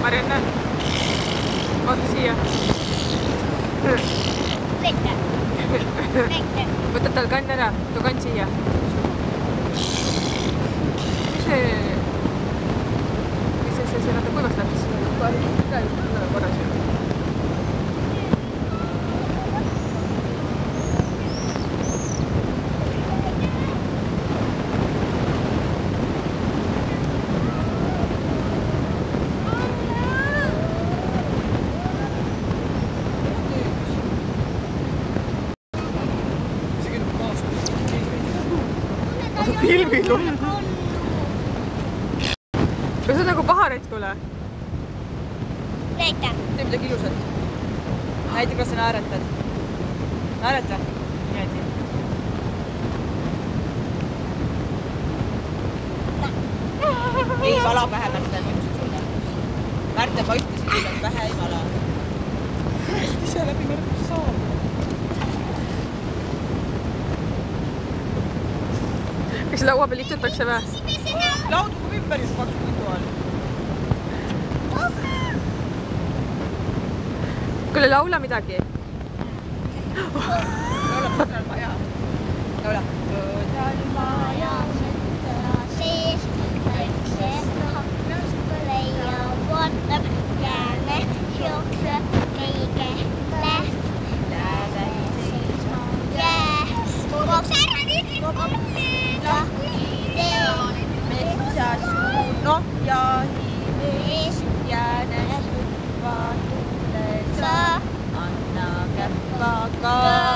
Marianne, vaata siia. Võtad tal kann ära, too kann siia. See vaata kuivaks läheb, siis seda korras. Filmid on. Kas on nagu paharetskule? Näita. Tee midagi ilusat. Näita, kuidas sa naeratad. Naerata? Niimoodi. Ei vala pähe, Märten, ma ütlesin sulle. Märten, ma ütlesin sulle, et pähe ei vala. Hästi ise läbi märkus saab. Kas laua peal istutakse või? Laud kui ümber just paksu puitu all. Kuule, laula midagi. Laula Põdralmaja. Laula. Põdralmaja Sõtta sees, väiksed haknust leia vaatab, jääme jookseb kõige läht. Läheme seisma jääs. Koks ära nüüd! Metsas kuno jahimees jäänes tuppa tulle sa, anna käppa ka.